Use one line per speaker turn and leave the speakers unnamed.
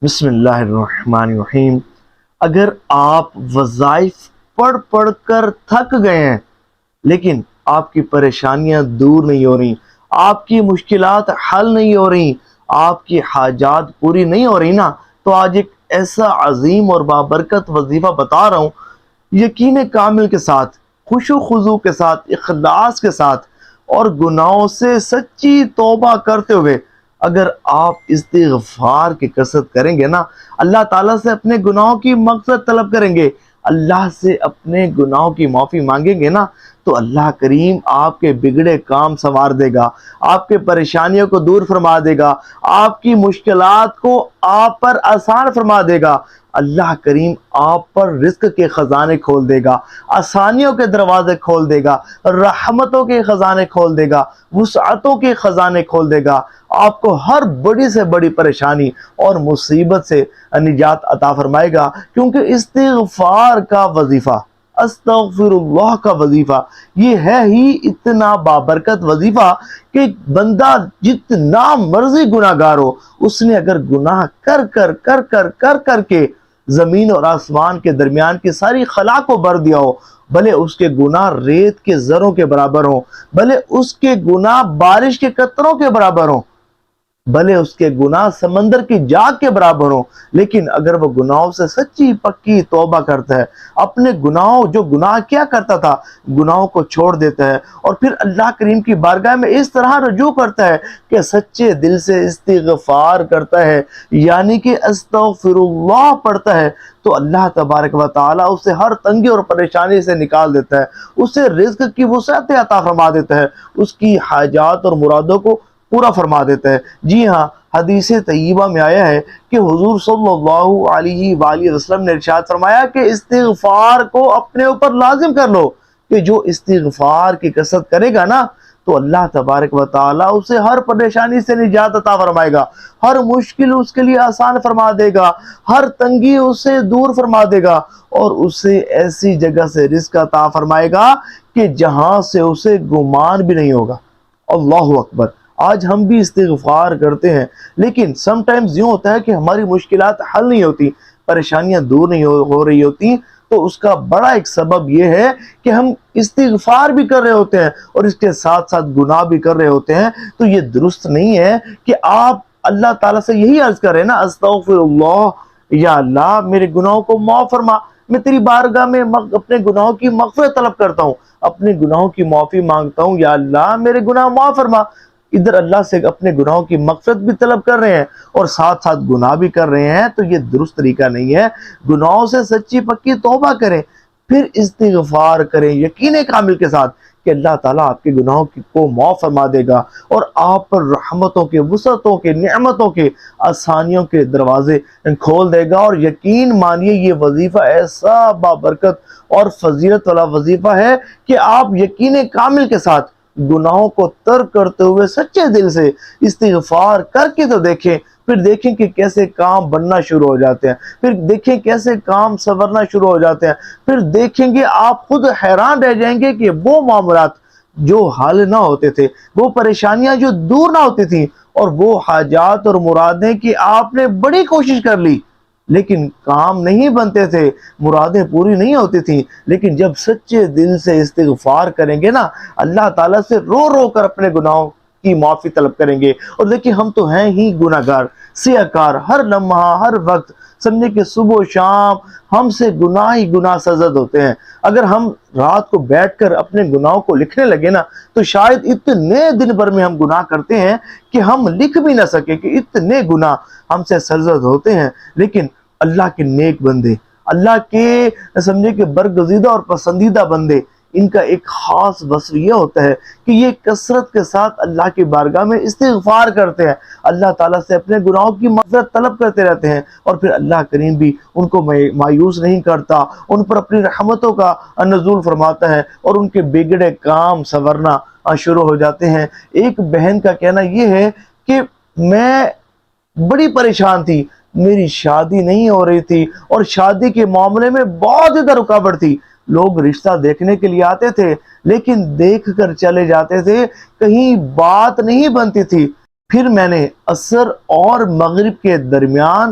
بسم اللہ الرحمن الرحیم۔ اگر آپ وظائف پڑھ پڑھ کر تھک گئے ہیں لیکن آپ کی پریشانیاں دور نہیں ہو رہی، آپ کی مشکلات حل نہیں ہو رہی، آپ کی حاجات پوری نہیں ہو رہی نا، تو آج ایک ایسا عظیم اور بابرکت وظیفہ بتا رہا ہوں، یقین کامل کے ساتھ، خوش و خضوع کے ساتھ، اخلاص کے ساتھ اور گناہوں سے سچی توبہ کرتے ہوئے اگر آپ استغفار کی کثرت کریں گے نا، اللہ تعالیٰ سے اپنے گناہوں کی مغفرت طلب کریں گے، اللہ سے اپنے گناہوں کی معافی مانگیں گے نا، تو اللہ کریم آپ کے بگڑے کام سنوار دے گا، آپ کے پریشانیوں کو دور فرما دے گا، آپ کی مشکلات کو آپ پر آسان فرما دے گا۔ اللہ کریم آپ پر رزق کے خزانے کھول دے گا، آسانیوں کے دروازے کھول دے گا، رحمتوں کے خزانے کھول دے گا، وسعتوں کے خزانے کھول دے گا، آپ کو ہر بڑی سے بڑی پریشانی اور مصیبت سے نجات عطا فرمائے گا، کیونکہ استغفار کا وظیفہ، استغفر اللہ کا وظیفہ، یہ ہے ہی اتنا بابرکت وظیفہ کہ بندہ جتنا مرضی گناہ گار ہو، اس نے اگر گناہ کر کے زمین اور آسمان کے درمیان کی ساری خلا کو بھر دیا ہو، بھلے اس کے گناہ ریت کے ذروں کے برابر ہوں، بھلے اس کے گناہ بارش کے قطروں کے برابر ہوں، بھلے اس کے گناہ سمندر کی جاگ کے برابر ہوں، لیکن اگر وہ گناہوں سے سچی پکی توبہ کرتا ہے، اپنے گناہوں، جو گناہ کیا کرتا تھا، گناہوں کو چھوڑ دیتا ہے، اور پھر اللہ کریم کی بارگاہ میں اس طرح رجوع کرتا ہے کہ سچے دل سے استغفار کرتا ہے، یعنی کہ استغفر اللہ پڑھتا ہے، تو اللہ تبارک و تعالیٰ اسے ہر تنگی اور پریشانی سے نکال دیتا ہے، اسے رزق کی وسعت عطا فرما دیتا ہے، اس کی حاجات اور مرادوں کو پورا فرما دیتا ہے۔ جی ہاں، حدیث طیبہ میں آیا ہے کہ حضور صلی اللہ علیہ وآلہ وسلم نے ارشاد فرمایا کہ استغفار کو اپنے اوپر لازم کر لو، کہ جو استغفار کی کثرت کرے گا نا، تو اللہ تبارک و تعالیٰ اسے ہر پریشانی سے نجات عطا فرمائے گا، ہر مشکل اس کے لیے آسان فرما دے گا، ہر تنگی اسے دور فرما دے گا، اور اسے ایسی جگہ سے رزق عطا فرمائے گا کہ جہاں سے اسے گمان بھی نہیں ہوگا۔ اللہ اکبر۔ آج ہم بھی استغفار کرتے ہیں، لیکن سم ٹائمز یوں ہوتا ہے کہ ہماری مشکلات حل نہیں ہوتی، پریشانیاں دور نہیں ہو رہی ہوتی، تو اس کا بڑا ایک سبب یہ ہے کہ ہم استغفار بھی کر رہے ہوتے ہیں اور اس کے ساتھ ساتھ گناہ بھی کر رہے ہوتے ہیں۔ تو یہ درست نہیں ہے کہ آپ اللہ تعالیٰ سے یہی عرض کریں نا، استغفر اللہ، یا اللہ میرے گناہوں کو معاف فرما، میں تیری بارگاہ میں اپنے گناہوں کی مغفرت طلب کرتا ہوں، اپنے گناہوں کی معافی مانگتا ہوں، یا اللہ میرے گناہ معاف فرما۔ ادھر اللہ سے اپنے گناہوں کی مغفرت بھی طلب کر رہے ہیں اور ساتھ ساتھ گناہ بھی کر رہے ہیں، تو یہ درست طریقہ نہیں ہے۔ گناہوں سے سچی پکی توبہ کریں، پھر استغفار کریں یقین کامل کے ساتھ کہ اللہ تعالیٰ آپ کے گناہوں کو معاف فرما دے گا اور آپ پر رحمتوں کے، وسعتوں کے، نعمتوں کے، آسانیوں کے دروازے کھول دے گا۔ اور یقین مانیے یہ وظیفہ ایسا بابرکت اور فضیلت والا وظیفہ ہے کہ آپ یقین کامل کے ساتھ گناہوں کو ترک کرتے ہوئے سچے دل سے استغفار کر کے تو دیکھیں، پھر دیکھیں کہ کیسے کام بننا شروع ہو جاتے ہیں، پھر دیکھیں کیسے کام سنورنا شروع ہو جاتے ہیں، پھر دیکھیں گے آپ خود حیران رہ جائیں گے کہ وہ معاملات جو حل نہ ہوتے تھے، وہ پریشانیاں جو دور نہ ہوتی تھیں، اور وہ حاجات اور مرادیں کہ آپ نے بڑی کوشش کر لی لیکن کام نہیں بنتے تھے، مرادیں پوری نہیں ہوتی تھیں، لیکن جب سچے دل سے استغفار کریں گے نا، اللہ تعالیٰ سے رو رو کر اپنے گناہوں کی معافی طلب کریں گے۔ اور دیکھیں ہم تو ہیں ہی گناہ گار، سیاہ کار، ہر لمحہ ہر وقت سمجھے کہ صبح و شام ہم سے گناہ ہی گناہ سرزد ہوتے ہیں۔ اگر ہم رات کو بیٹھ کر اپنے گناہوں کو لکھنے لگے نا، تو شاید اتنے دن بھر میں ہم گناہ کرتے ہیں کہ ہم لکھ بھی نہ سکیں کہ اتنے گناہ ہم سے سرزد ہوتے ہیں۔ لیکن اللہ کے نیک بندے، اللہ کے سمجھے کہ برگزیدہ اور پسندیدہ بندے، ان کا ایک خاص وصف یہ ہوتا ہے کہ یہ کثرت کے ساتھ اللہ کی بارگاہ میں استغفار کرتے ہیں، اللہ تعالیٰ سے اپنے گناہوں کی مغفرت طلب کرتے رہتے ہیں، اور پھر اللہ کریم بھی ان کو مایوس نہیں کرتا، ان پر اپنی رحمتوں کا نزول فرماتا ہے اور ان کے بگڑے کام سنورنا شروع ہو جاتے ہیں۔ ایک بہن کا کہنا یہ ہے کہ میں بڑی پریشان تھی، میری شادی نہیں ہو رہی تھی اور شادی کے معاملے میں بہت زیادہ رکاوٹ تھی، لوگ رشتہ دیکھنے کے لیے آتے تھے لیکن دیکھ کر چلے جاتے تھے، کہیں بات نہیں بنتی تھی۔ پھر میں نے عصر اور مغرب کے درمیان